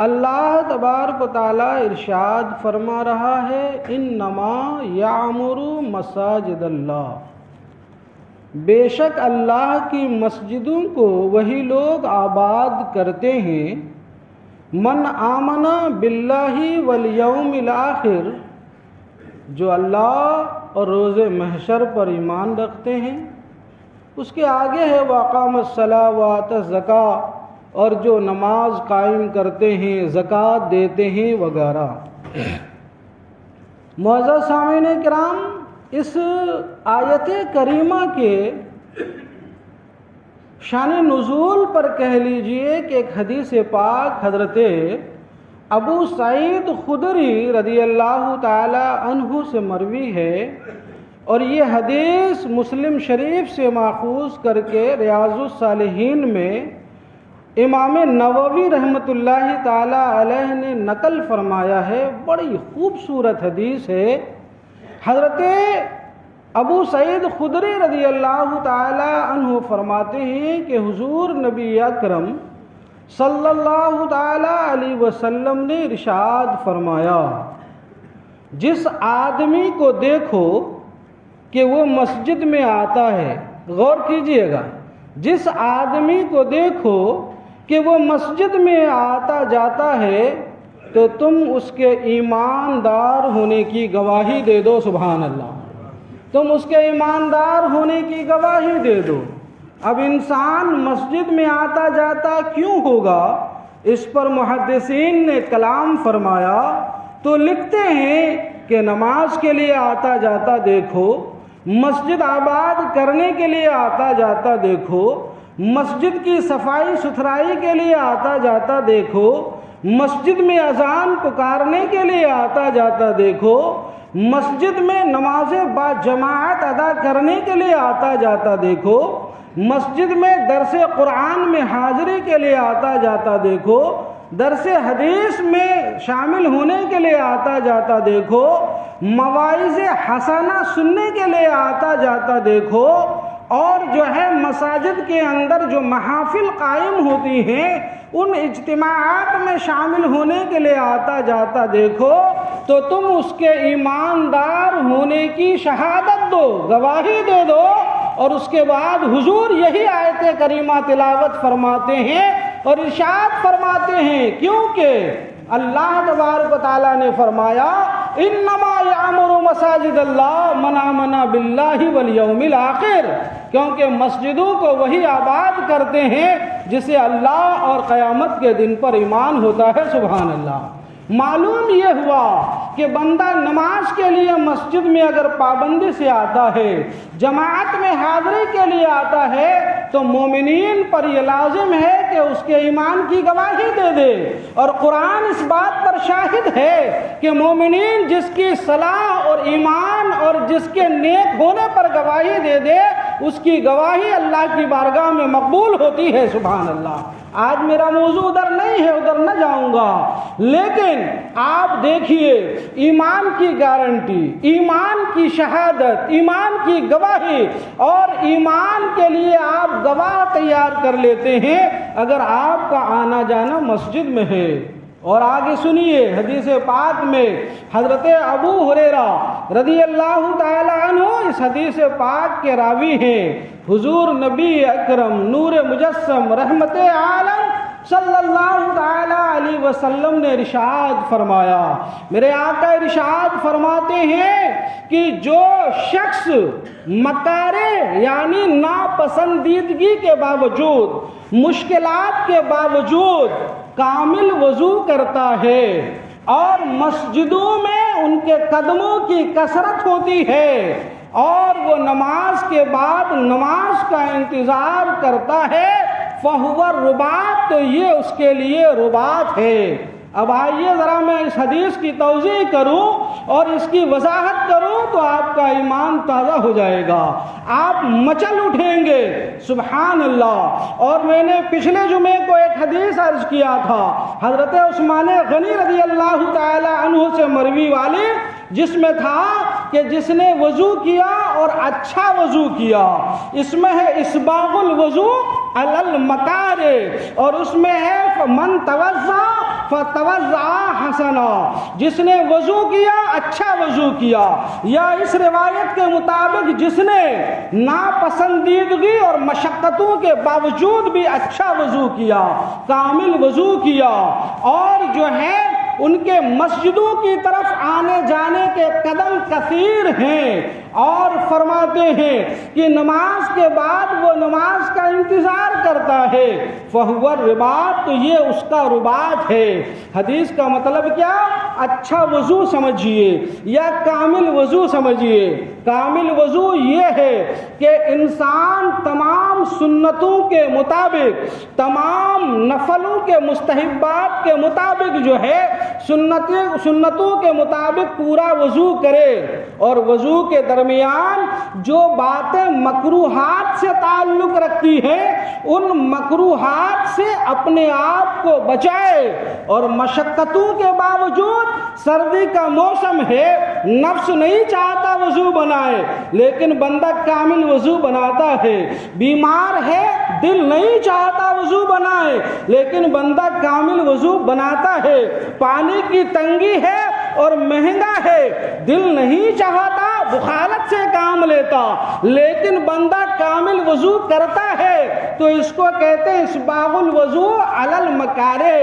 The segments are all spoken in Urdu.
اللہ تبارک و تعالیٰ ارشاد فرما رہا ہے انما یعمر مساجد اللہ، بے شک اللہ کی مسجدوں کو وہی لوگ آباد کرتے ہیں من آمن باللہ والیوم الآخر، جو اللہ اور روز محشر پر ایمان رکھتے ہیں۔ اس کے آگے ہے واقام الصلاۃ وآتى الزکاۃ، اور جو نماز قائم کرتے ہیں، زکوٰۃ دیتے ہیں وغیرہ۔ معزز سامعین کرام، اس آیت کریمہ کے شان نزول پر کہہ لیجئے کہ ایک حدیث پاک حضرت ابو سعید خدری رضی اللہ تعالی عنہ سے مروی ہے، اور یہ حدیث مسلم شریف سے ماخوذ کر کے ریاض الصالحین میں امام نووی رحمۃ اللہ تعالی علیہ نے نقل فرمایا ہے۔ بڑی خوبصورت حدیث ہے۔ حضرت ابو سعید خدری رضی اللہ تعالی عنہ فرماتے ہیں کہ حضور نبی اکرم صلی اللہ تعالی علیہ وسلم نے ارشاد فرمایا، جس آدمی کو دیکھو کہ وہ مسجد میں آتا ہے، غور کیجئے گا، جس آدمی کو دیکھو کہ وہ مسجد میں آتا جاتا ہے تو تم اس کے ایماندار ہونے کی گواہی دے دو۔ سبحان اللہ، تم اس کے ایماندار ہونے کی گواہی دے دو۔ اب انسان مسجد میں آتا جاتا کیوں ہوگا، اس پر محدثین نے کلام فرمایا تو لکھتے ہیں کہ نماز کے لیے آتا جاتا دیکھو، مسجد آباد کرنے کے لیے آتا جاتا دیکھو، مسجد کی صفائی ستھرائی کے لیے آتا جاتا دیکھو، مسجد میں اذان پکارنے کے لیے آتا جاتا دیکھو، مسجد میں نماز با جماعت ادا کرنے کے لیے آتا جاتا دیکھو، مسجد میں درس قرآن میں حاضری کے لیے آتا جاتا دیکھو، درس حدیث میں شامل ہونے کے لیے آتا جاتا دیکھو، مواعظ حسنہ سننے کے لیے آتا جاتا دیکھو، اور جو ہے مساجد کے اندر جو محافل قائم ہوتی ہیں ان اجتماعات میں شامل ہونے کے لیے آتا جاتا دیکھو، تو تم اس کے ایماندار ہونے کی شہادت دو، گواہی دے دو۔ اور اس کے بعد حضور یہی آیت کریمہ تلاوت فرماتے ہیں اور ارشاد فرماتے ہیں، کیونکہ اللہ تبارک و تعالیٰ نے فرمایا انما یعمر مساجد اللہ من آمن باللہ والیوم الآخر، کیونکہ مسجدوں کو وہی آباد کرتے ہیں جسے اللہ اور قیامت کے دن پر ایمان ہوتا ہے۔ سبحان اللہ۔ معلوم یہ ہوا کہ بندہ نماز کے لیے مسجد میں اگر پابندی سے آتا ہے، جماعت میں حاضری کے لیے آتا ہے، تو مومنین پر یہ لازم ہے کہ اس کے ایمان کی گواہی دے دے، اور قرآن اس بات پر شاہد ہے کہ مومنین جس کی صلاح اور ایمان اور جس کے نیک ہونے پر گواہی دے دے، اس کی گواہی اللہ کی بارگاہ میں مقبول ہوتی ہے۔ سبحان اللہ۔ آج میرا موضوع ادھر نہیں ہے، ادھر نہ جاؤں گا، لیکن آپ دیکھیے ایمان کی گارنٹی، ایمان کی شہادت، ایمان کی گواہی، اور ایمان کے لیے آپ گواہ تیار کر لیتے ہیں اگر آپ کا آنا جانا مسجد میں ہے۔ اور آگے سنیے، حدیث پاک میں حضرت ابو ہریرہ رضی اللہ تعالی عنہ اس حدیث پاک کے راوی ہیں۔ حضور نبی اکرم نور مجسم رحمت عالم صلی اللہ تعالی علیہ وسلم نے ارشاد فرمایا، میرے آقا ارشاد فرماتے ہیں کہ جو شخص مکارے یعنی ناپسندیدگی کے باوجود، مشکلات کے باوجود کامل وضو کرتا ہے اور مسجدوں میں ان کے قدموں کی کثرت ہوتی ہے اور وہ نماز کے بعد نماز کا انتظار کرتا ہے، فَهُوَ الرُّبَاطُ، تو یہ اس کے لیے رباط ہے۔ اب آئیے ذرا میں اس حدیث کی توضیح کروں اور اس کی وضاحت کروں تو آپ کا ایمان تازہ ہو جائے گا، آپ مچل اٹھیں گے۔ سبحان اللہ۔ اور میں نے پچھلے جمعے کو ایک حدیث عرض کیا تھا حضرت عثمان غنی رضی اللہ تعالی عنہ سے مروی والی، جس میں تھا کہ جس نے وضو کیا اور اچھا وضو کیا، اس میں ہے اسباغ الوضو علی المکارہ، اور اس میں ہے من توضا فتوضع حسنا، جس نے وضو کیا اچھا وضو کیا، یا اس روایت کے مطابق جس نے ناپسندیدگی اور مشقتوں کے باوجود بھی اچھا وضو کیا، کامل وضو کیا، اور جو ہے ان کے مسجدوں کی طرف آنے جانے کے قدم کثیر ہیں، اور فرماتے ہیں کہ نماز کے بعد وہ نماز کا انتظار کرتا ہے، فہو الرباط، تو یہ اس کا رباط ہے۔ حدیث کا مطلب کیا؟ اچھا وضو سمجھیے یا کامل وضو سمجھیے۔ کامل وضو یہ ہے کہ انسان تمام سنتوں کے مطابق، تمام نفلوں کے مستحبات کے مطابق جو ہے سنتوں کے مطابق پورا وضو کرے، اور وضو کے درمیان جو باتیں مکروہات سے تعلق رکھتی ہیں ان مکروہات سے اپنے آپ کو بچائے، اور مشقتوں کے باوجود، سردی کا موسم ہے، نفس نہیں چاہتا وضو بنائے لیکن بندہ کامل وضو بناتا ہے، بیمار ہے دل نہیں چاہتا وضو بنائے لیکن بندہ کامل وضو بناتا ہے، پانی کی تنگی ہے اور مہنگا ہے، دل نہیں چاہتا بخالت سے کام لیتا لیکن بندہ کامل وضو کرتا ہے، تو اس کو کہتے ہیں اسباغ الوضو علی المکارہ۔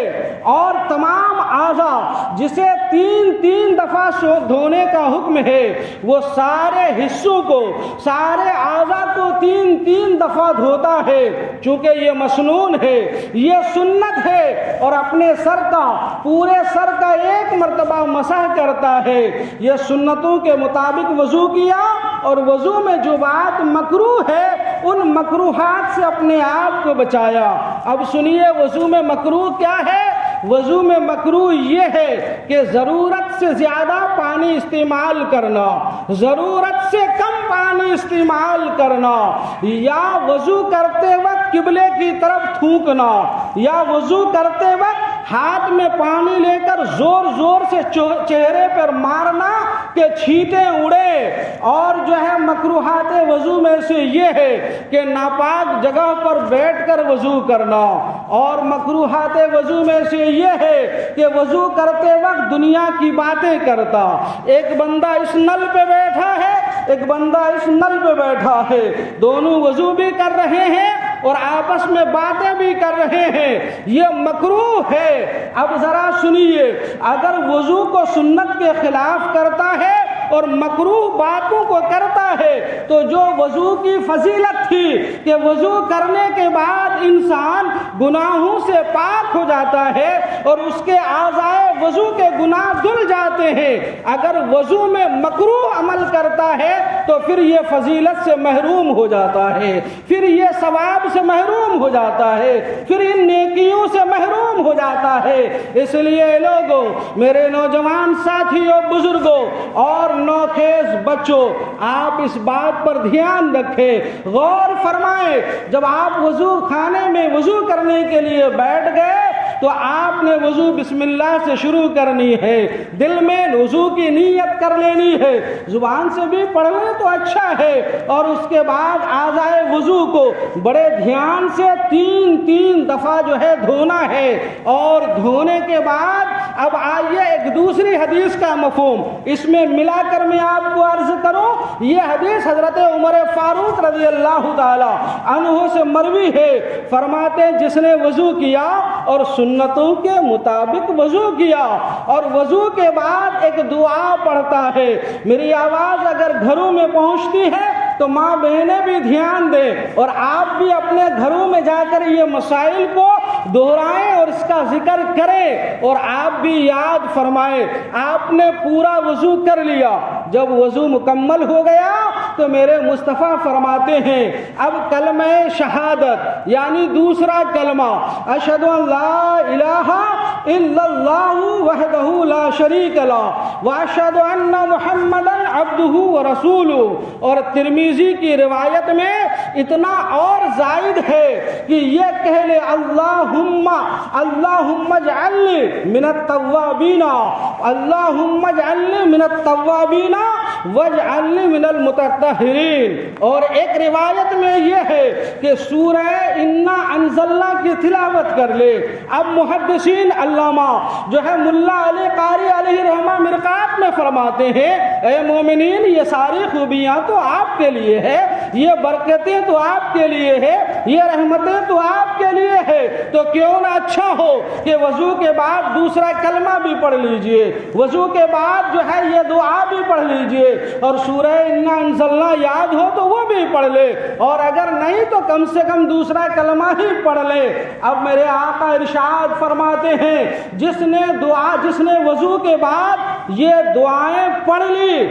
اور تمام اعضاء جسے تین دفعہ دھونے کا حکم ہے، وہ سارے حصوں کو، سارے اعضاء کو تین دفعہ دھوتا ہے، چونکہ یہ مسنون ہے، یہ سنت ہے، اور اپنے سر کا، پورے سر کا ایک مرتبہ مسح کرتا ہے۔ یہ سنتوں کے مطابق وضو کیا، اور وضو میں جو بات مکروہ ہے ان مکروہات سے اپنے آپ کو بچایا۔ اب سنیے وضو میں مکروہ کیا ہے؟ وضو میں مکروہ یہ ہے کہ ضرورت سے زیادہ پانی استعمال کرنا، ضرورت سے کم پانی استعمال کرنا، یا وضو کرتے وقت قبلے کی طرف تھوکنا، یا وضو کرتے وقت ہاتھ میں پانی لے کر زور زور سے چہرے پر مارنا کہ چھینٹیں اڑے۔ اور جو ہے مکروہات وضو میں سے یہ ہے کہ ناپاک جگہ پر بیٹھ کر وضو کرنا، اور مکروہات وضو میں سے یہ ہے کہ وضو کرتے وقت دنیا کی باتیں کرتا۔ ایک بندہ اس نل پہ بیٹھا ہے، ایک بندہ اس نل پہ بیٹھا ہے، دونوں وضو بھی کر رہے ہیں اور آپس میں باتیں بھی کر رہے ہیں، یہ مکروہ ہے۔ اب ذرا سنیے، اگر وضو کو سنت کے خلاف کرتا ہے اور مکروہ باتوں کو کرتا ہے تو جو وضو کی فضیلت تھی کہ وضو کرنے کے بعد انسان گناہوں سے پاک ہو جاتا ہے اور اس کے اعضائے وضو کے گناہ دھل جاتے ہیں، اگر وضو میں مکروہ عمل کرتا ہے تو پھر یہ فضیلت سے محروم ہو جاتا ہے، پھر یہ ثواب سے محروم ہو جاتا ہے، پھر ان نیکیوں سے محروم ہو جاتا ہے۔ اس لیے لوگوں، میرے نوجوان ساتھیوں، بزرگوں اور نوخیز بچوں، آپ اس بات پر دھیان رکھیں، غور فرمائیں، جب آپ وضو خانے میں وضو کرنے کے لیے بیٹھ گئے تو آپ نے وضو بسم اللہ سے شروع کرنی ہے، دل میں وضو کی نیت کر لینی ہے، زبان سے بھی پڑھ لیں تو اچھا ہے، اور اس کے بعد اعضائے وضو کو بڑے دھیان سے تین دفعہ جو ہے دھونا ہے، اور دھونے کے بعد اب آئیے ایک دوسری حدیث کا مفہوم اس میں ملا کر میں آپ کو عرض کروں۔ یہ حدیث حضرت عمر فاروق رضی اللہ تعالی عنہ سے مروی ہے، فرماتے ہیں جس نے وضو کیا اور سنتوں کے مطابق وضو کیا اور وضو کے بعد ایک دعا پڑھتا ہے، میری آواز اگر گھروں میں پہنچتی ہے تو ماں بہنیں بھی دھیان دیں اور آپ بھی اپنے گھروں میں جا کر یہ مسائل کو دہرائیں اور اس کا ذکر کریں، اور آپ بھی یاد فرمائیں۔ آپ نے پورا وضو کر لیا، جب وضو مکمل ہو گیا تو میرے مصطفیٰ فرماتے ہیں اب کلمہ شہادت یعنی دوسرا کلمہ، اشہد ان لا الہ الا اللہ وحدہ لا شریک لہ واشہد ان محمدا عبدہ ورسولہ، اور ترمذی کی روایت میں اتنا اور زائد ہے کہ یہ کہہ لے اللہم اجعلنی من التوابین، اللہم اجعلنی من التوابین وَاجْعَلْنِي مِنَ الْمُتَطَّهِرِينَ۔ اور ایک روایت میں یہ ہے کہ سورہ انا انزلنا کی تلاوت کر لے۔ اب محدثین علامہ جو ہے ملا علی قاری علیہ رحمہ مرقات میں فرماتے ہیں اے مومنین یہ ساری خوبیاں تو آپ کے لیے ہے، یہ برکتیں تو آپ کے لیے ہے، یہ رحمتیں تو آپ کے لیے ہے، تو کیوں نہ اچھا ہو کہ وضو کے بعد دوسرا کلمہ بھی پڑھ لیجئے، وضو کے بعد جو ہے یہ دعا بھی پڑھ لیجئے، اور سورہ انا انزلنا یاد ہو تو وہ بھی پڑھ لے، اور اگر نہیں تو کم سے کم دوسرا کلمہ ہی پڑھ لے۔ اب میرے آقا ارشاد فرماتے ہیں جس نے وضو کے بعد یہ دعائیں پڑھ لی،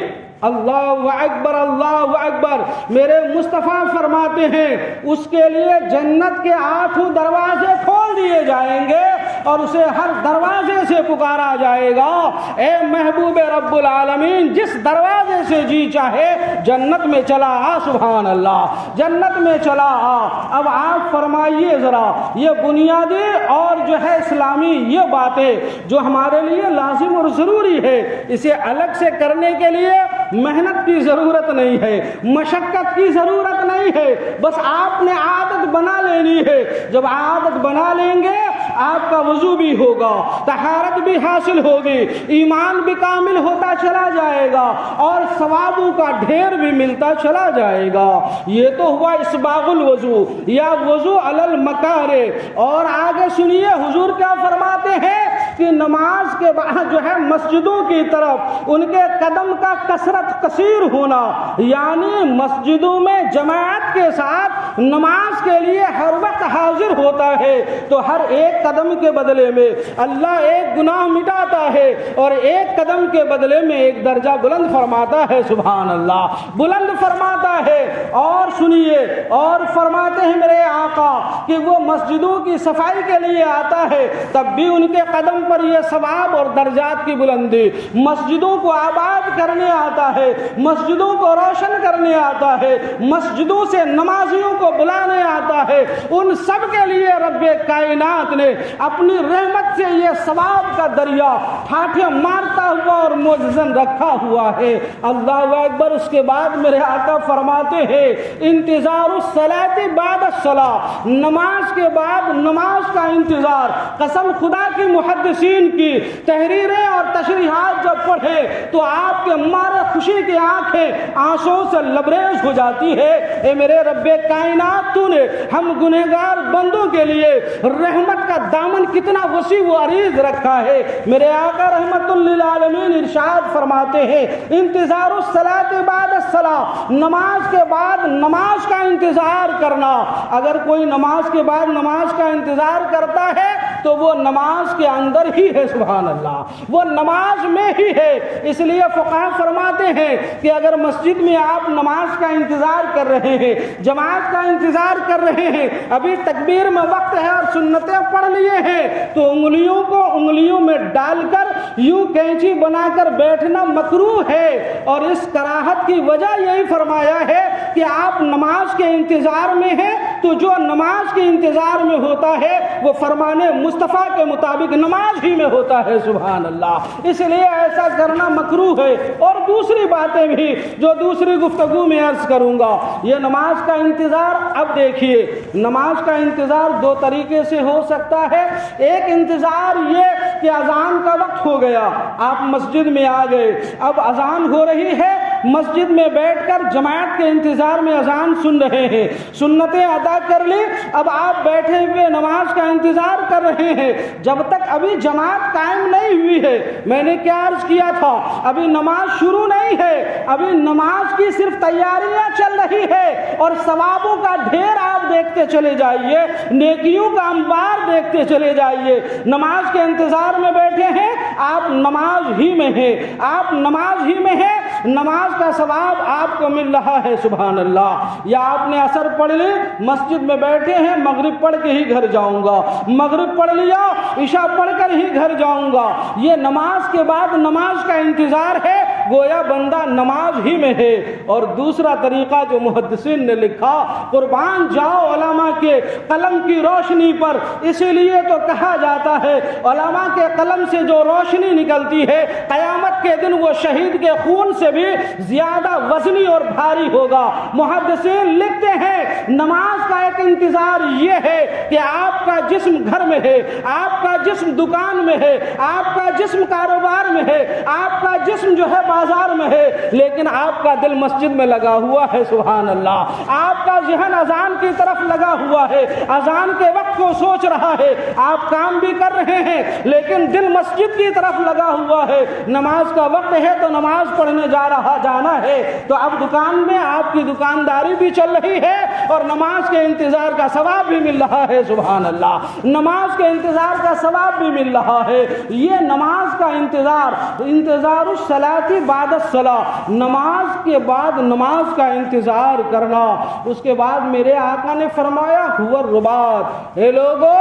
اللہ اکبر اللہ اکبر، میرے مصطفیٰ فرماتے ہیں اس کے لیے جنت کے 8 دروازے کھول دیے جائیں گے اور اسے ہر دروازے سے پکارا جائے گا اے محبوب رب العالمین جس دروازے سے جی چاہے جنت میں چلا آ، سبحان اللہ، جنت میں چلا آ۔ اب آپ فرمائیے ذرا یہ بنیادی اور جو ہے اسلامی یہ باتیں جو ہمارے لیے لازم اور ضروری ہے، اسے الگ سے کرنے کے لیے محنت کی ضرورت نہیں ہے، مشقت کی ضرورت نہیں ہے، بس آپ نے عادت بنا لینی ہے۔ جب عادت بنا لیں گے آپ کا وضو بھی ہوگا، طہارت بھی حاصل ہوگی، ایمان بھی کامل ہوتا چلا جائے گا اور ثوابوں کا ڈھیر بھی ملتا چلا جائے گا۔ یہ تو ہوا اسباغ الوضو یا وضو علی المکارہ۔ اور آگے سنیے حضور کیا فرماتے ہیں کہ نماز کے بعد جو ہے مسجدوں کی طرف ان کے قدم کا کثرت کثیر ہونا، یعنی مسجدوں میں جماعت کے ساتھ نماز کے لیے ہر وقت حاضر ہوتا ہے، تو ہر ایک قدم کے بدلے میں اللہ ایک گناہ مٹاتا ہے اور ایک قدم کے بدلے میں ایک درجہ بلند فرماتا ہے، سبحان اللہ، بلند فرماتا ہے۔ اور سنیے اور فرماتے ہیں میرے آقا کہ وہ مسجدوں کی صفائی کے لیے آتا ہے تب بھی ان کے قدم پر یہ ثواب اور درجات کی بلندی، مسجدوں کو آباد کرنے آتا ہے، مسجدوں کو روشن کرنے آتا ہے، مسجدوں سے نمازیوں کو بلانے آتا ہے، ان سب کے لیے رب کائنات نے اپنی رحمت سے یہ ثواب کا دریا ٹھاٹھے مارتا ہوا اور معجزن رکھا ہوا ہے۔ اللہ اکبر۔ اس کے بعد میرے آقا فرماتے ہیں انتظار الصلاۃ بعد الصلاۃ، نماز کے بعد نماز کا انتظار۔ قسم خدا کی محدثین کی تحریریں اور تشریحات جب پڑھے تو آپ کے مارے خوشی کی آنکھیں آنسوں سے لبریز ہو جاتی ہے۔ اے میرے رب کائنات تو نے ہم گنہگار بندوں کے لیے رحمت کا دامن کتنا وسیع و عریض رکھا ہے۔ میرے آقا رحمت للعالمین ارشاد فرماتے ہیں انتظار الصلاۃ بعد الصلاۃ، نماز کے بعد نماز کا انتظار کرنا۔ اگر کوئی نماز کے بعد نماز کا انتظار کرتا ہے تو وہ نماز کے اندر ہی ہے، سبحان اللہ، وہ نماز میں ہی ہے۔ اس لیے فقہا فرماتے ہیں کہ اگر مسجد میں آپ نماز کا انتظار کر رہے ہیں، جماعت کا انتظار کر رہے ہیں، ابھی تکبیر میں وقت ہے اور سنتیں پڑھ لیے ہیں، تو انگلیوں کو انگلیوں میں ڈال کر یوں کینچی بنا کر بیٹھنا مکروہ ہے۔ اور اس کراہت کی وجہ یہی فرمایا ہے کہ آپ نماز کے انتظار میں ہیں، تو جو نماز کے انتظار میں ہوتا ہے وہ فرمان مصطفیٰ کے مطابق نماز ہی میں ہوتا ہے، سبحان اللہ۔ اس لیے ایسا کرنا مکروہ ہے۔ اور دوسری باتیں بھی جو دوسری گفتگو میں عرض کروں گا، یہ نماز کا انتظار، اب دیکھیے نماز کا انتظار 2 طریقے سے ہو سکتا ہے۔ ایک انتظار یہ کہ اذان کا وقت ہو گیا، آپ مسجد میں آ گئے، اب اذان ہو رہی ہے، مسجد میں بیٹھ کر جماعت کے انتظار میں اذان سن رہے ہیں، سنتیں ادا کر لی، اب آپ بیٹھے ہوئے نماز کا انتظار کر رہے ہیں جب تک ابھی جماعت قائم نہیں ہوئی ہے۔ میں نے کیا عرض کیا تھا، ابھی نماز شروع نہیں ہے، ابھی نماز کی صرف تیاریاں چل رہی ہے اور ثوابوں کا ڈھیر آپ دیکھتے چلے جائیے، نیکیوں کا انبار دیکھتے چلے جائیے۔ نماز کے انتظار میں بیٹھے ہیں، آپ نماز ہی میں ہیں، آپ نماز ہی میں ہیں، نماز کا ثواب آپ کو مل رہا ہے، سبحان اللہ۔ یا آپ نے عصر پڑھ لی، مسجد میں بیٹھے ہیں، مغرب پڑھ کے ہی گھر جاؤں گا، مغرب پڑھ لیا، عشاء پڑھ کر ہی گھر جاؤں گا، یہ نماز کے بعد نماز کا انتظار ہے، گویا بندہ نماز ہی میں ہے۔ اور دوسرا طریقہ جو محدثین نے لکھا، قربان جاؤ علماء کے قلم کی روشنی پر، اسی لیے تو کہا جاتا ہے علماء کے قلم سے جو روشنی نکلتی ہے قیامت کے دن وہ شہید کے خون سے بھی زیادہ وزنی اور بھاری ہوگا۔ محدثین لکھتے ہیں نماز کا ایک انتظار یہ ہے کہ آپ کا جسم گھر میں ہے، آپ کا جسم دکان میں ہے، آپ کا جسم کاروبار میں ہے، آپ کا جسم جو ہے بازار میں ہے، لیکن آپ کا دل مسجد میں لگا ہوا ہے۔ سبحان اللہ۔ آپ کا ذہن اذان کی طرف لگا ہوا ہے، اذان کے وقت کو سوچ رہا ہے، آپ کام بھی کر رہے ہیں لیکن دل مسجد کی طرف لگا ہوا ہے۔ نماز کا وقت ہے تو نماز پڑھنے جانا ہے، تو اب دکان میں آپ کی دکانداری بھی چل رہی ہے اور نماز کے انتظار کا ثواب بھی مل رہا ہے۔ سبحان اللہ۔ نماز کے انتظار کا ثواب بھی مل رہا ہے۔ یہ نماز کا انتظار الصلاۃ بعد الصلاۃ، نماز کے بعد نماز کا انتظار کرنا۔ اس کے بعد میرے آقا نے فرمایا ہوا رباط، اے لوگو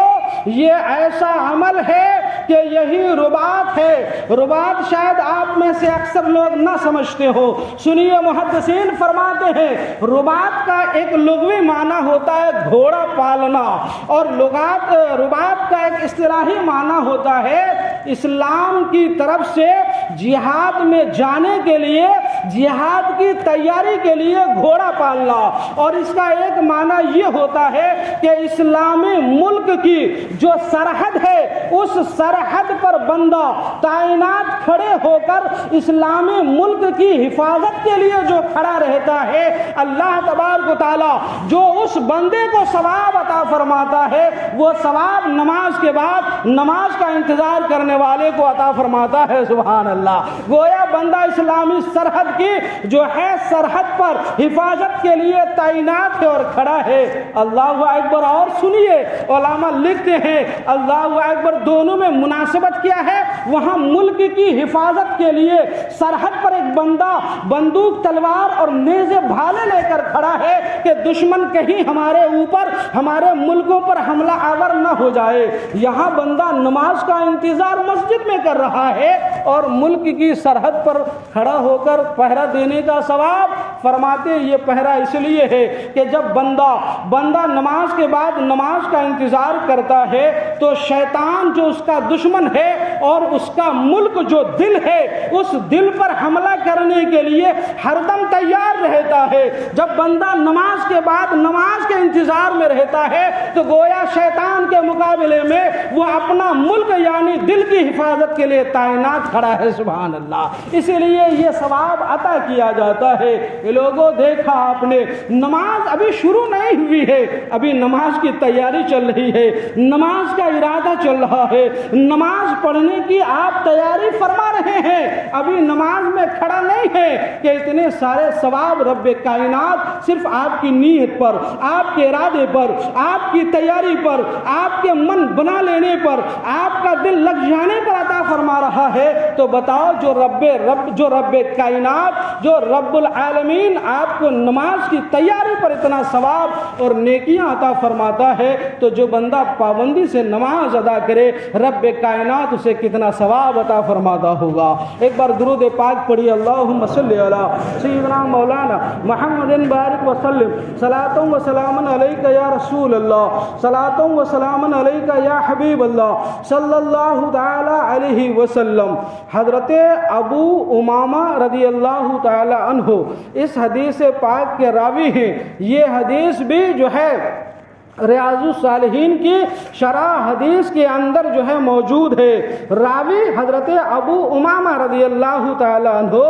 یہ ایسا عمل ہے کہ یہی رباط ہے۔ رباط شاید آپ میں سے اکثر لوگ نہ سمجھتے ہو، سنیے محدثین فرماتے ہیں رباط کا ایک لغوی معنی ہوتا ہے گھوڑا پالنا، اور رباط کا ایک اصطلاحی معنی ہوتا ہے اسلام کی طرف سے جہاد میں جانے کے لیے، جہاد کی تیاری کے لیے گھوڑا پالنا۔ اور اس کا ایک معنی یہ ہوتا ہے کہ اسلامی ملک کی جو سرحد ہے اس سرحد پر بندہ تعینات کھڑے ہو کر اسلامی ملک کی حفاظت کے لیے جو کھڑا رہتا ہے، اللہ تبارک و تعالی جو اس بندے کو ثواب عطا فرماتا ہے وہ ثواب نماز کے بعد نماز کا انتظار کرنے والے کو عطا فرماتا ہے۔ سبحان اللہ۔ گویا بندہ اسلامی سرحد کی جو ہے سرحد پر حفاظت کے لیے تعینات ہے اور کھڑا ہے۔ اللہ اکبر۔ اور سنیے علماء لکھتے ہیں اللہ اکبر دونوں میں مناسبت کیا ہے؟ وہاں ملک کی حفاظت کے لیے سرحد پر ایک بندہ بندوق تلوار اور نیزے بھالے لے کر کھڑا ہے کہ دشمن کہیں ہمارے اوپر ہمارے ملکوں پر حملہ آور نہ ہو جائے۔ یہاں بندہ نماز کا انتظار مسجد میں کر رہا ہے اور ملک کی سرحد پر کھڑا ہو کر پہرا دینے کا ثواب فرماتے یہ پہرا اس لیے ہے کہ جب بندہ نماز کے بعد نماز کا انتظار کرتا ہے تو شیطان جو اس کا دشمن ہے اور اس کا ملک جو دل ہے اس دل پر حملہ کرنے کے لیے ہر دم تیار رہتا ہے۔ جب بندہ نماز کے بعد نماز کے انتظار میں رہتا ہے تو گویا شیطان کے مقابلے میں وہ اپنا ملک یعنی دل کی حفاظت کے لیے تعینات کھڑا ہے۔ سبحان اللہ۔ اسی لیے یہ ثواب عطا کیا جاتا ہے۔ یہ لوگوں دیکھا آپ نے نماز ابھی شروع نہیں ہوئی ہے، ابھی نماز کی تیاری چل رہی ہے، نماز کا ارادہ چل رہا ہے، نماز پڑھنے کی آپ تیاری فرما رہے ہیں، ابھی نماز میں کھڑا نہیں ہے کہ اتنے سارے ثواب رب کائنات صرف آپ کی نیت پر، آپ کے ارادے پر، آپ کی تیاری پر، آپ کے من بنا لینے پر، آپ کا دل لگ جانے پر عطا فرما رہا ہے۔ تو بتاؤ جو رب کائنات جو رب العالمین آپ کو نماز کی تیاری پر اتنا ثواب اور نیکیاں عطا فرماتا ہے تو جو بندہ پابندی سے نماز ادا کرے رب کائنات اسے کتنا ثواب عطا فرماتا ہوگا۔ ایک بار درود پاک پڑھی اللہم صلی علی سیدنا مولانا محمد بارک وسلم صلاۃ و سلام علیک یا رسول اللہ، صلاۃ و سلام علیک یا حبیب اللہ صلی اللہ تعالی علیہ وسلم۔ حضرت ابو امامہ رضی اللہ تعالی عنہ اس حدیث پاک کے راوی ہیں۔ یہ حدیث بھی جو ہے ریاض الصالحین کی شرح حدیث کے اندر جو ہے موجود ہے۔ راوی حضرت ابو امامہ رضی اللہ تعالی عنہ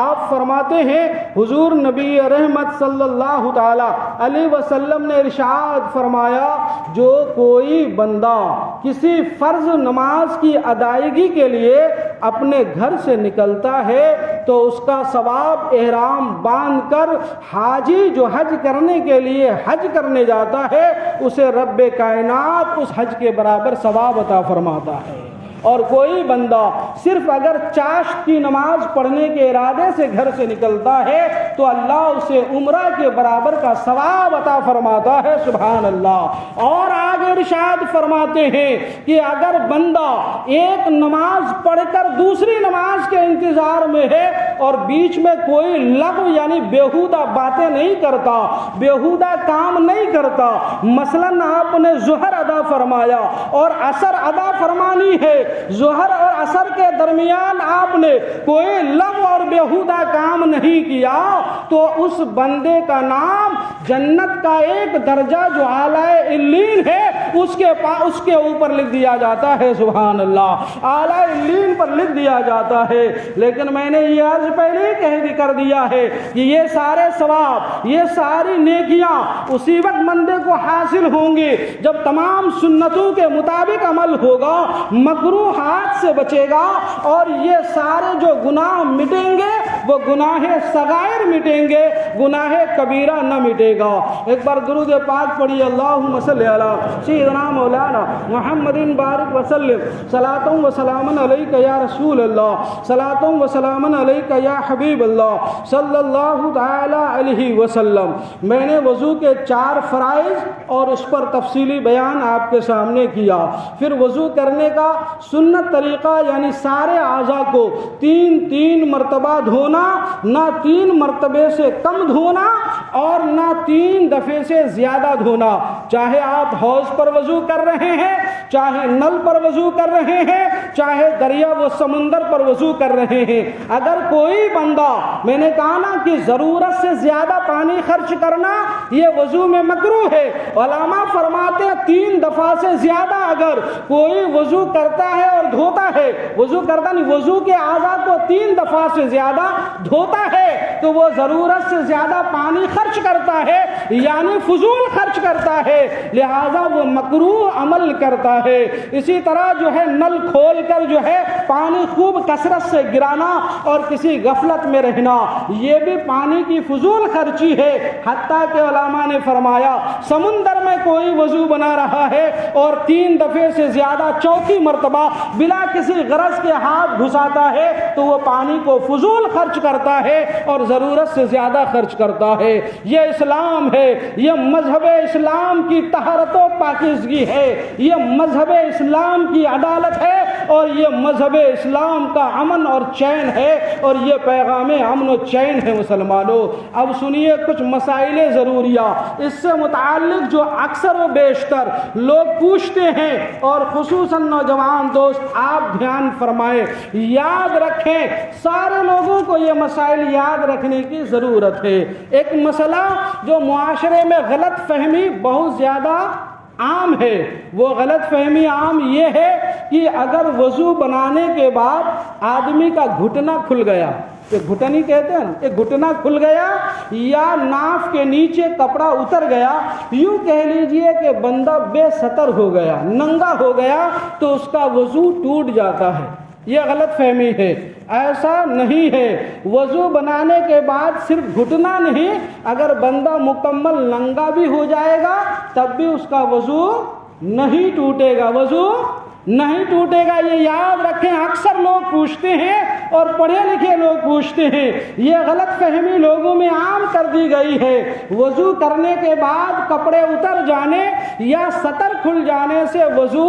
آپ فرماتے ہیں حضور نبی رحمت صلی اللہ تعالی علیہ وسلم نے ارشاد فرمایا جو کوئی بندہ کسی فرض نماز کی ادائیگی کے لیے اپنے گھر سے نکلتا ہے تو اس کا ثواب احرام باندھ کر حاجی جو حج کرنے کے لیے حج کرنے جاتا ہے اسے رب کائنات اس حج کے برابر ثواب عطا فرماتا ہے۔ اور کوئی بندہ صرف اگر چاشت کی نماز پڑھنے کے ارادے سے گھر سے نکلتا ہے تو اللہ اسے عمرہ کے برابر کا ثواب عطا فرماتا ہے، سبحان اللہ۔ اور آگے ارشاد فرماتے ہیں کہ اگر بندہ ایک نماز پڑھ کر دوسری نماز کے انتظار میں ہے اور بیچ میں کوئی لغو یعنی بیہودہ باتیں نہیں کرتا، بیہودہ کام نہیں کرتا، مثلاً آپ نے ظہر ادا فرمایا اور عصر ادا فرمانی ہے، ظہر اور عصر کے درمیان آپ نے کوئی لغو اور بیہودہ کام نہیں کیا تو اس بندے کا نام جنت کا ایک درجہ جو اعلیٰ علیین ہے اس کے اوپر لکھ دیا جاتا ہے، سبحان اللہ، اعلیٰ علیین پر لکھ دیا جاتا ہے۔ لیکن میں نے یہ عرض پہلے ہی کر دیا ہے کہ یہ سارے ثواب، یہ ساری نیکیاں اسی وقت بندے کو حاصل ہوں گی جب تمام سنتوں کے مطابق عمل ہوگا، مکروہات سے بچے گا، اور یہ سارے جو گناہ مٹیں گے وہ گناہ صغائر مٹیں گے، گناہ کبیرہ نہ مٹے گا۔ ایک بار درود پاک پڑھی، اللہم صلی علی سیدنا مولانا محمد بارک وسلم، صلاۃ و سلام علیک یا رسول اللہ، صلاۃ و سلام علیک یا حبیب اللہ صلی اللہ تعالی علیہ وسلم۔ میں نے وضو کے 4 فرائض اور اس پر تفصیلی بیان آپ کے سامنے کیا۔ پھر وضو کرنے کا سنت طریقہ یعنی سارے اعضاء کو 3 مرتبہ دھونا، نہ 3 مرتبے سے کم دھونا اور نہ 3 دفعے سے زیادہ دھونا، چاہے آپ حوض پر وضو کر رہے ہیں، چاہے نل پر وضو کر رہے ہیں، چاہے دریا و سمندر پر وضو کر رہے ہیں۔ اگر کوئی بندہ، میں نے کہا نا کہ ضرورت سے زیادہ پانی خرچ کرنا یہ وضو میں مکروہ ہے، علماء فرماتے ہیں 3 دفعہ سے زیادہ اگر کوئی وضو کرتا ہے اور دھوتا ہے، وضو کرتا نہیں، وضو کے اعضاء کو 3 دفعہ سے زیادہ دھوتا ہے تو وہ ضرورت سے زیادہ پانی خرچ کرتا ہے، یعنی فضول خرچ کرتا ہے، لہذا وہ مکروہ عمل کرتا ہے۔ اسی طرح جو ہے نل کھول کر جو ہے پانی خوب کثرت سے گرانا اور کسی غفلت میں رہنا، یہ بھی پانی کی فضول خرچی ہے۔ حتیٰ کہ علماء نے فرمایا سمندر میں کوئی وضو بنا رہا ہے اور 3 دفعے سے زیادہ 4تھی مرتبہ بلا کسی غرض کے ہاتھ گھساتا ہے تو وہ پانی کو فضول خرچ کرتا ہے اور ضرورت سے زیادہ خرچ کرتا ہے۔ یہ اسلام ہے، یہ مذہب اسلام کی طہارت و پاکیزگی ہے، یہ مذہب اسلام کی عدالت ہے اور یہ مذہب اسلام کا امن اور چین ہے اور یہ پیغام امن و چین ہے مسلمانوں۔ اب سنیے کچھ مسائل ضروریہ اس سے متعلق جو اکثر و بیشتر لوگ پوچھتے ہیں، اور خصوصاً نوجوان دوست آپ دھیان فرمائیں، یاد رکھیں، سارے لوگوں کو یہ مسائل یاد رکھنے کی ضرورت ہے۔ ایک مسئلہ جو معاشرے میں غلط فہمی بہت زیادہ عام ہے، وہ غلط فہمی عام یہ ہے کہ اگر وضو بنانے کے بعد آدمی کا گھٹنا کھل گیا، یہ گھٹنی کہتے ہیں، ایک گھٹنا کھل گیا یا ناف کے نیچے کپڑا اتر گیا، یوں کہہ لیجئے کہ بندہ بے ستر ہو گیا، ننگا ہو گیا تو اس کا وضو ٹوٹ جاتا ہے، یہ غلط فہمی ہے۔ ایسا نہیں ہے، وضو بنانے کے بعد صرف گھٹنا نہیں، اگر بندہ مکمل ننگا بھی ہو جائے گا تب بھی اس کا وضو نہیں ٹوٹے گا، وضو نہیں ٹوٹے گا، یہ یاد رکھیں۔ اکثر لوگ پوچھتے ہیں اور پڑھے لکھے لوگ پوچھتے ہیں، یہ غلط فہمی لوگوں میں عام کر دی گئی ہے، وضو کرنے کے بعد کپڑے اتر جانے یا سطر کھل جانے سے وضو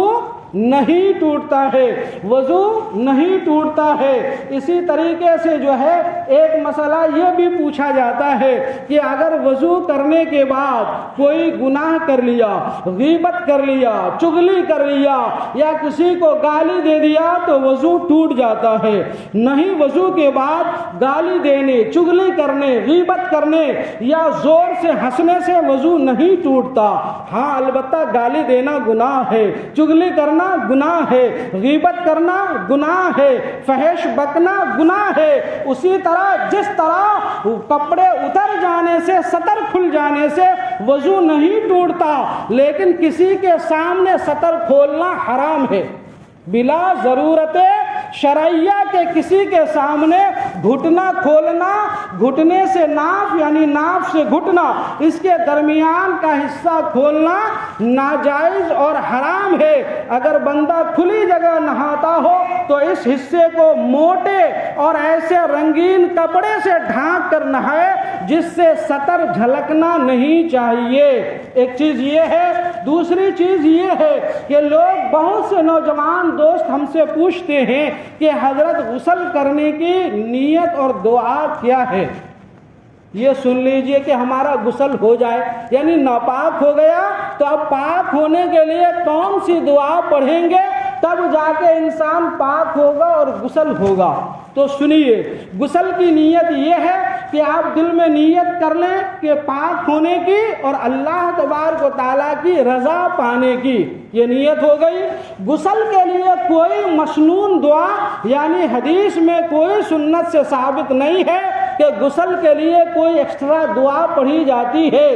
نہیں ٹوٹتا ہے، وضو نہیں ٹوٹتا ہے۔ اسی طریقے سے جو ہے ایک مسئلہ یہ بھی پوچھا جاتا ہے کہ اگر وضو کرنے کے بعد کوئی گناہ کر لیا، غیبت کر لیا، چغلی کر لیا یا کسی کو گالی دے دیا تو وضو ٹوٹ جاتا ہے۔ نہیں، وضو کے بعد گالی دینے، چغلی کرنے، غیبت کرنے یا زور سے ہنسنے سے وضو نہیں ٹوٹتا۔ ہاں البتہ گالی دینا گناہ ہے، چغلی کرنا گناہ ہے، غیبت کرنا گناہ ہے، فحش بکنا گناہ ہے۔ اسی طرح جس طرح کپڑے اتر جانے سے، سطر کھل جانے سے وضو نہیں ٹوٹتا، لیکن کسی کے سامنے سطر کھولنا حرام ہے، بلا ضرورت شرعیہ کے کسی کے سامنے گھٹنا کھولنا، گھٹنے سے ناف یعنی ناف سے گھٹنا، اس کے درمیان کا حصہ کھولنا ناجائز اور حرام ہے۔ اگر بندہ کھلی جگہ نہاتا ہو تو اس حصے کو موٹے اور ایسے رنگین کپڑے سے ڈھانک کر نہائے جس سے سطر جھلکنا نہیں چاہیے۔ ایک چیز یہ ہے۔ دوسری چیز یہ ہے کہ لوگ بہت سے نوجوان دوست ہم سے پوچھتے ہیں کہ حضرت غسل کرنے کی نیت اور دعا کیا ہے؟ یہ سن لیجئے کہ ہمارا غسل ہو جائے یعنی ناپاک ہو گیا تو اب پاک ہونے کے لیے کون سی دعا پڑھیں گے تب جا کے انسان پاک ہوگا اور غسل ہوگا۔ تو سنیے، غسل کی نیت یہ ہے کہ آپ دل میں نیت کر لیں کہ پاک ہونے کی اور اللہ تبارک و تعالیٰ کی رضا پانے کی، یہ نیت ہو گئی۔ غسل کے لیے کوئی مسنون دعا یعنی حدیث میں کوئی سنت سے ثابت نہیں ہے کہ غسل کے لیے کوئی ایکسٹرا دعا پڑھی جاتی ہے۔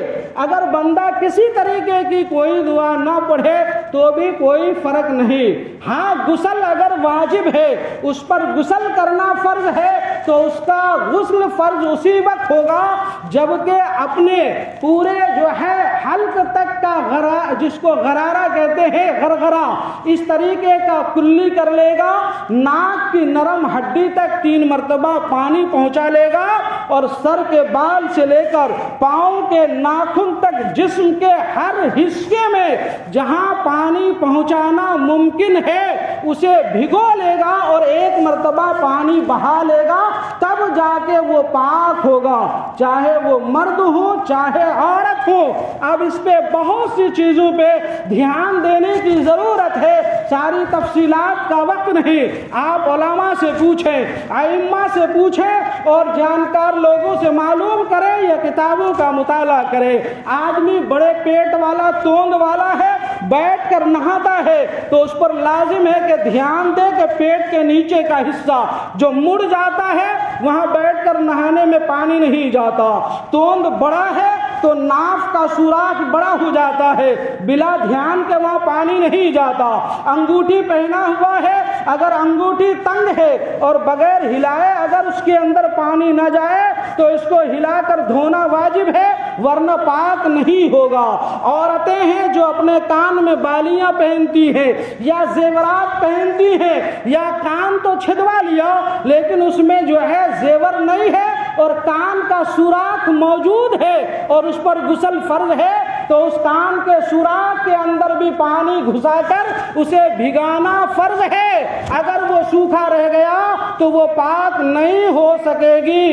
اگر بندہ کسی طریقے کی کوئی دعا نہ پڑھے تو بھی کوئی فرق نہیں۔ ہاں، غسل اگر واجب ہے، اس پر غسل کرنا فرض ہے تو اس کا غسل فرض اسی وقت ہوگا جبکہ اپنے پورے جو ہے حلق تک کا جس کو غرارہ کہتے ہیں، غرغرہ، اس طریقے کا کلی کر لے گا، ناک کی نرم ہڈی تک 3 مرتبہ پانی پہنچا لے گا اور سر کے بال سے لے کر پاؤں کے ناخن تک جسم کے ہر حصے میں جہاں پانی پہنچانا ممکن ہے اسے بھگو لے گا اور 1 مرتبہ پانی بہا لے گا، تب جا کے وہ پاک ہوگا، چاہے وہ مرد ہو چاہے عورت ہو۔ اب اس پہ بہت سی چیزوں پہ دھیان دینے کی ضرورت ہے، ساری تفصیلات کا وقت نہیں۔ آپ علماء سے پوچھیں، ائمہ سے پوچھیں اور جانکار لوگوں سے معلوم کریں یا کتابوں کا مطالعہ کریں۔ آدمی بڑے پیٹ والا تونگ والا ہے، بیٹھ کر نہاتا ہے تو اس پر لازم ہے کہ دھیان دے کہ پیٹ کے نیچے کا حصہ جو مڑ جاتا ہے وہاں بیٹھ کر نہانے میں پانی نہیں جاتا۔ توند بڑا ہے تو ناف کا سوراخ بڑا ہو جاتا ہے، بلا دھیان کے وہاں پانی نہیں جاتا۔ انگوٹھی پہنا ہوا ہے، اگر انگوٹھی تنگ ہے اور بغیر ہلائے اگر اس کے اندر پانی نہ جائے تو اس کو ہلا کر دھونا واجب ہے ورنہ پاک نہیں ہوگا۔ عورتیں ہیں جو اپنے کان میں بالیاں پہنتی ہیں یا زیورات پہنتی ہیں یا کان تو چھدوا لیا لیکن اس میں جو ہے زیور نہیں ہے اور کان کا سوراخ موجود ہے اور اس پر غسل فرض ہے تو اس کان کے سوراخ کے اندر بھی پانی گھسا کر اسے بھگانا فرض ہے۔ اگر وہ سوکھا رہ گیا تو وہ پاک نہیں ہو سکے گی۔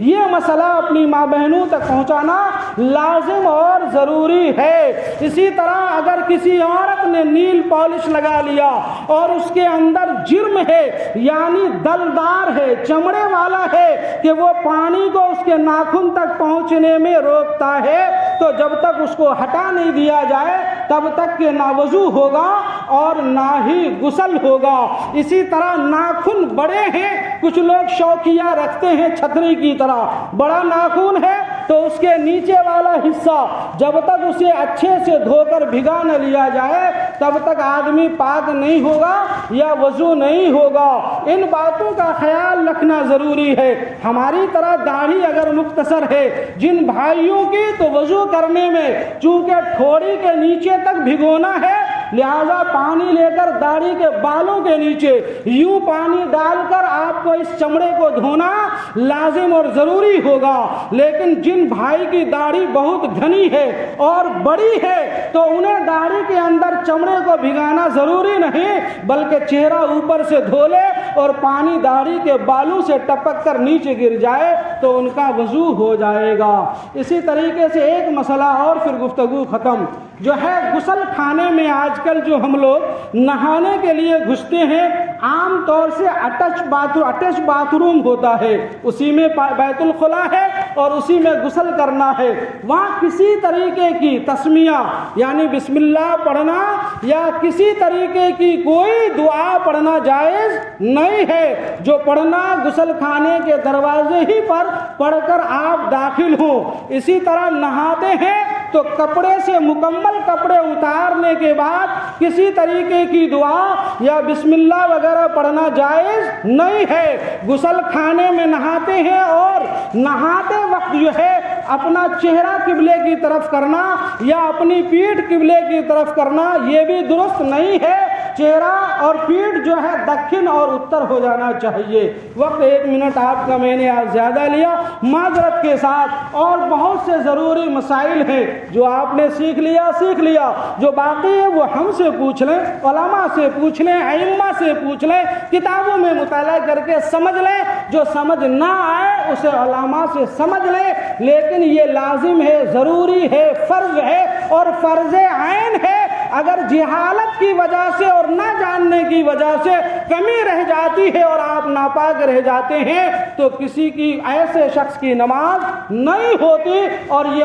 یہ مسئلہ اپنی ماں بہنوں تک پہنچانا لازم اور ضروری ہے۔ اسی طرح اگر کسی عورت نے نیل پالش لگا لیا اور اس کے اندر جرم ہے یعنی دلدار ہے، چمڑے والا ہے کہ وہ پانی کو اس کے ناخن تک پہنچنے میں روکتا ہے تو جب تک اس کو ہٹا نہیں دیا جائے تب تک کہ نہ وضو ہوگا اور نہ ہی غسل ہوگا۔ اسی طرح ناخن بڑے ہیں، کچھ لوگ شوقیہ رکھتے ہیں چھتری کی طرح، بڑا ناخن ہے تو اس کے نیچے والا حصہ جب تک اسے اچھے سے دھو کر بھگا نہ لیا جائے تب تک آدمی پاک نہیں ہوگا یا وضو نہیں ہوگا۔ ان باتوں کا خیال رکھنا ضروری ہے۔ ہماری طرح داڑھی اگر مختصر ہے جن بھائیوں کی تو وضو کرنے میں چونکہ ٹھوڑی کے نیچے تک بھگونا ہے لہذا پانی لے کر داڑھی کے بالوں کے نیچے یوں پانی ڈال کر آپ کو اس چمڑے کو دھونا لازم اور ضروری ہوگا۔ لیکن جن بھائی کی داڑھی بہت گھنی ہے اور بڑی ہے تو انہیں داڑھی کے اندر چمڑے کو بھگانا ضروری نہیں بلکہ چہرہ اوپر سے دھو لے اور پانی داڑھی کے بالوں سے ٹپک کر نیچے گر جائے تو ان کا وضو ہو جائے گا۔ اسی طریقے سے ایک مسئلہ اور پھر گفتگو ختم، جو ہے غسل خانے میں آج کل جو ہم لوگ نہانے کے لیے گھستے ہیں عام طور سے اٹیچ باتھ روم ہوتا ہے، اسی میں بیت الخلا ہے اور اسی میں غسل کرنا ہے۔ وہاں کسی طریقے کی تسمیہ یعنی بسم اللہ پڑھنا یا کسی طریقے کی کوئی دعا پڑھنا جائز نہیں ہے۔ جو پڑھنا غسل خانے کے دروازے ہی پر پڑھ کر آپ داخل ہوں۔ اسی طرح نہاتے ہیں تو کپڑے سے مکمل کپڑے اتارنے کے بعد کسی طریقے کی دعا یا بسم اللہ وغیرہ پڑھنا جائز نہیں ہے۔ غسل خانے میں نہاتے ہیں اور نہاتے وقت جو ہے اپنا چہرہ قبلے کی طرف کرنا یا اپنی پیٹھ قبلے کی طرف کرنا یہ بھی درست نہیں ہے۔ چہرہ اور پیٹھ جو ہے دکھن اور اتر ہو جانا چاہیے۔ وقت 1 منٹ آپ کا میں نے آج زیادہ لیا، معذرت کے ساتھ۔ اور بہت سے ضروری مسائل ہیں جو آپ نے سیکھ لیا، جو باقی ہے وہ ہم سے پوچھ لیں، علماء سے پوچھ لیں، ائمہ سے پوچھ لیں، کتابوں میں مطالعہ کر کے سمجھ لیں۔ جو سمجھ نہ آئے اسے علماء سے سمجھ لیں، لیکن یہ لازم ہے، ضروری ہے، فرض ہے اور فرض عین ہے۔ اگر جہالت کی وجہ سے اور نہ جاننے کی وجہ سے کمی رہ جاتی ہے اور آپ ناپاک رہ جاتے ہیں تو کسی کی ایسے شخص کی نماز نہیں ہوتی، اور یہ